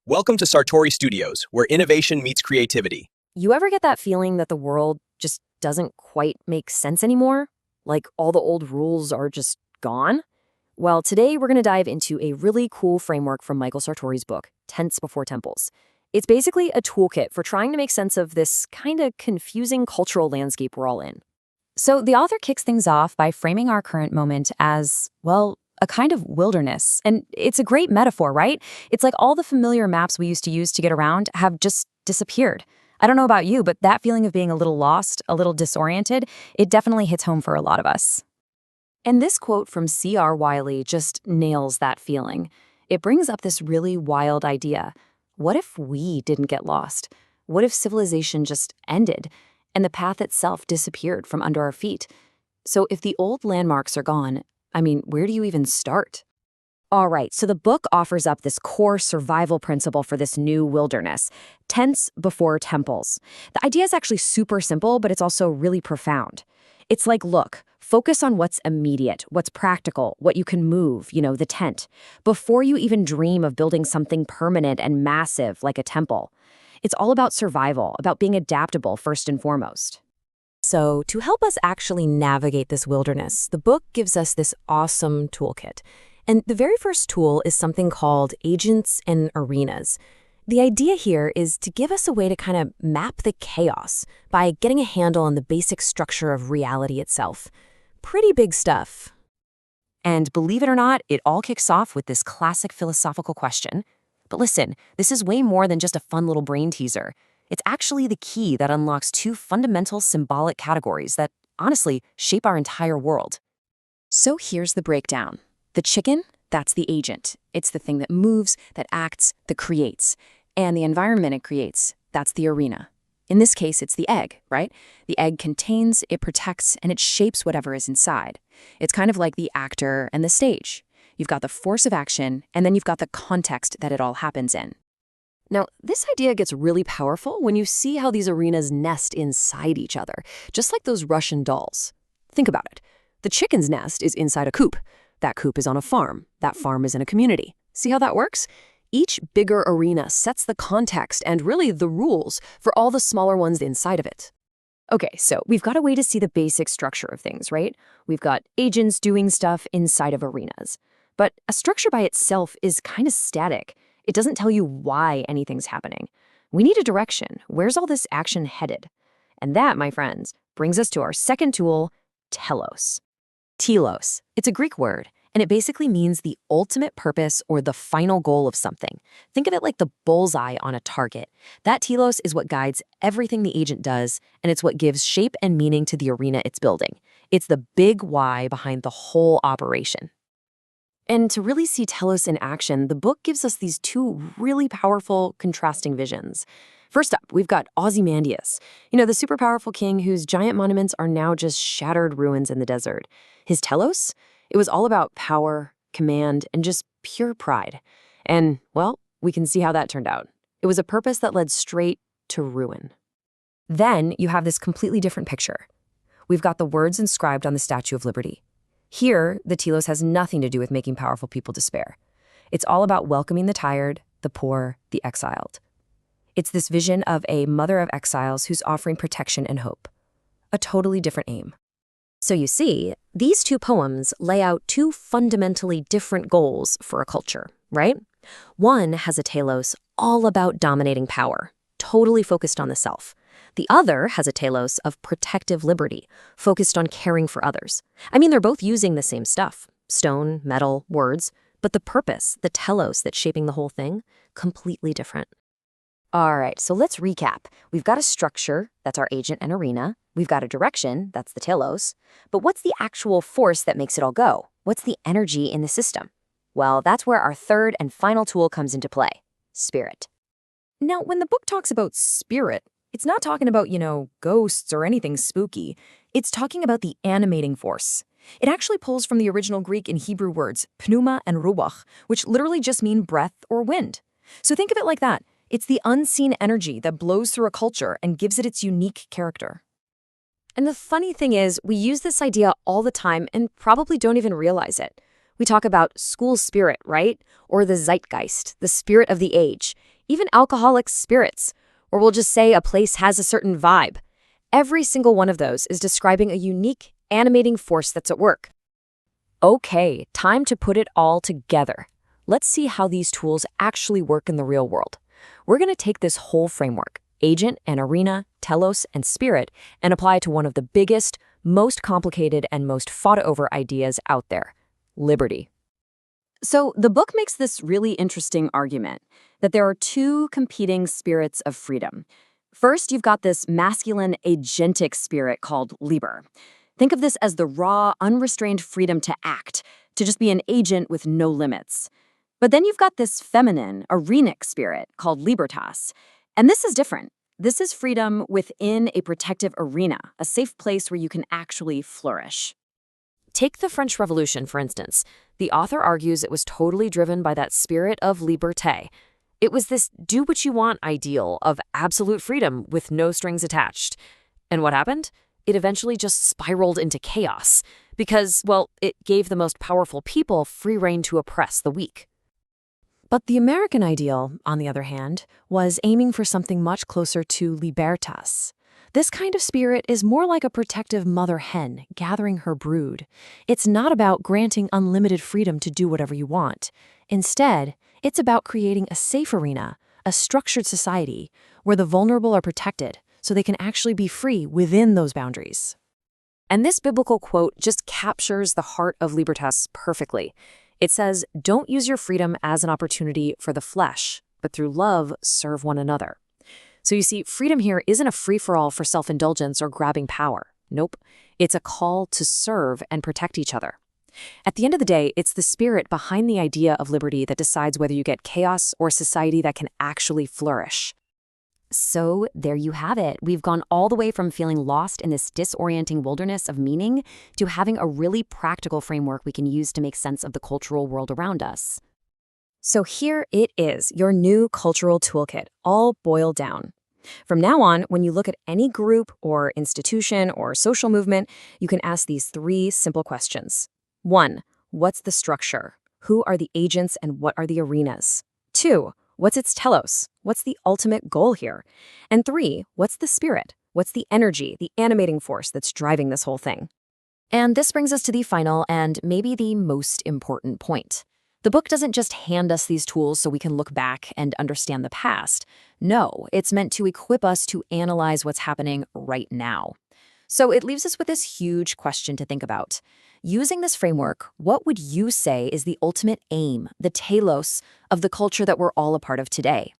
Welcome to Sartori Studios, where innovation meets creativity. You ever get that feeling that the world just doesn't quite make sense anymore? Like all the old rules are just gone? Well, today we're going to dive into a really cool framework from Michael Sartori's book, Tents Before Temples. It's basically a toolkit for trying to make sense of this kind of confusing cultural landscape we're all in. So the author kicks things off by framing our current moment as, well, a kind of wilderness. And it's a great metaphor, right? It's like all the familiar maps we used to use to get around have just disappeared. I don't know about you, but that feeling of being a little lost, a little disoriented, it definitely hits home for a lot of us. And this quote from C.R. Wiley just nails that feeling. It brings up this really wild idea. What if we didn't get lost? What if civilization just ended and the path itself disappeared from under our feet? So if the old landmarks are gone, where do you even start? All right, so the book offers up this core survival principle for this new wilderness, tents before temples. The idea is actually super simple, but it's also really profound. It's like, look, focus on what's immediate, what's practical, what you can move, the tent, before you even dream of building something permanent and massive like a temple. It's all about survival, about being adaptable first and foremost. So, to help us actually navigate this wilderness, the book gives us this awesome toolkit. And the very first tool is something called Agents and Arenas. The idea here is to give us a way to kind of map the chaos by getting a handle on the basic structure of reality itself. Pretty big stuff. And believe it or not, it all kicks off with this classic philosophical question. But listen, this is way more than just a fun little brain teaser. It's actually the key that unlocks two fundamental symbolic categories that, honestly, shape our entire world. So here's the breakdown. The chicken, that's the agent. It's the thing that moves, that acts, that creates. And the environment it creates, that's the arena. In this case, it's the egg, right? The egg contains, it protects, and it shapes whatever is inside. It's kind of like the actor and the stage. You've got the force of action, and then you've got the context that it all happens in. Now, this idea gets really powerful when you see how these arenas nest inside each other, just like those Russian dolls. Think about it. The chicken's nest is inside a coop. That coop is on a farm. That farm is in a community. See how that works? Each bigger arena sets the context and really the rules for all the smaller ones inside of it. Okay, so we've got a way to see the basic structure of things, right? We've got agents doing stuff inside of arenas. But a structure by itself is kind of static. It doesn't tell you why anything's happening. We need a direction. Where's all this action headed? And that, my friends, brings us to our second tool, telos. Telos. It's a Greek word, and it basically means the ultimate purpose or the final goal of something. Think of it like the bullseye on a target. That telos is what guides everything the agent does, and it's what gives shape and meaning to the arena it's building. It's the big why behind the whole operation. And to really see telos in action, the book gives us these two really powerful, contrasting visions. First up, we've got Ozymandias, the super powerful king whose giant monuments are now just shattered ruins in the desert. His telos? It was all about power, command, and just pure pride. And, well, we can see how that turned out. It was a purpose that led straight to ruin. Then you have this completely different picture. We've got the words inscribed on the Statue of Liberty. Here, the telos has nothing to do with making powerful people despair. It's all about welcoming the tired, the poor, the exiled. It's this vision of a mother of exiles who's offering protection and hope. A totally different aim. So you see, these two poems lay out two fundamentally different goals for a culture, right? One has a telos all about dominating power, totally focused on the self. The other has a telos of protective liberty, focused on caring for others. They're both using the same stuff, stone, metal, words, but the purpose, the telos that's shaping the whole thing, completely different. All right, so let's recap. We've got a structure, that's our agent and arena. We've got a direction, that's the telos. But what's the actual force that makes it all go? What's the energy in the system? Well, that's where our third and final tool comes into play, spirit. Now, when the book talks about spirit, it's not talking about, ghosts or anything spooky. It's talking about the animating force. It actually pulls from the original Greek and Hebrew words, pneuma and ruach, which literally just mean breath or wind. So think of it like that. It's the unseen energy that blows through a culture and gives it its unique character. And the funny thing is, we use this idea all the time and probably don't even realize it. We talk about school spirit, right? Or the zeitgeist, the spirit of the age. even alcoholic spirits, or we'll just say a place has a certain vibe. Every single one of those is describing a unique, animating force that's at work. Okay, time to put it all together. Let's see how these tools actually work in the real world. We're going to take this whole framework, agent and arena, telos and spirit, and apply it to one of the biggest, most complicated, and most fought-over ideas out there, liberty. So the book makes this really interesting argument that there are two competing spirits of freedom. First, you've got this masculine agentic spirit called Liber. Think of this as the raw, unrestrained freedom to act, to just be an agent with no limits. But then you've got this feminine, arenic spirit called Libertas. And this is different. This is freedom within a protective arena, a safe place where you can actually flourish. Take the French Revolution, for instance. The author argues it was totally driven by that spirit of liberté. It was this do-what-you-want ideal of absolute freedom with no strings attached. And what happened? It eventually just spiraled into chaos because, well, it gave the most powerful people free rein to oppress the weak. But the American ideal, on the other hand, was aiming for something much closer to libertas. This kind of spirit is more like a protective mother hen gathering her brood. It's not about granting unlimited freedom to do whatever you want. Instead, it's about creating a safe arena, a structured society, where the vulnerable are protected so they can actually be free within those boundaries. And this biblical quote just captures the heart of libertas perfectly. It says, "Don't use your freedom as an opportunity for the flesh, but through love serve one another." So you see, freedom here isn't a free-for-all for self-indulgence or grabbing power. Nope. It's a call to serve and protect each other. At the end of the day, it's the spirit behind the idea of liberty that decides whether you get chaos or a society that can actually flourish. So there you have it. We've gone all the way from feeling lost in this disorienting wilderness of meaning to having a really practical framework we can use to make sense of the cultural world around us. So here it is, your new cultural toolkit, all boiled down. From now on, when you look at any group or institution or social movement, you can ask these three simple questions. 1. What's the structure? Who are the agents and what are the arenas? 2. What's its telos? What's the ultimate goal here? And 3, what's the spirit? What's the energy, the animating force that's driving this whole thing? And this brings us to the final and maybe the most important point. The book doesn't just hand us these tools so we can look back and understand the past. No, it's meant to equip us to analyze what's happening right now. So it leaves us with this huge question to think about. Using this framework, what would you say is the ultimate aim, the telos, of the culture that we're all a part of today?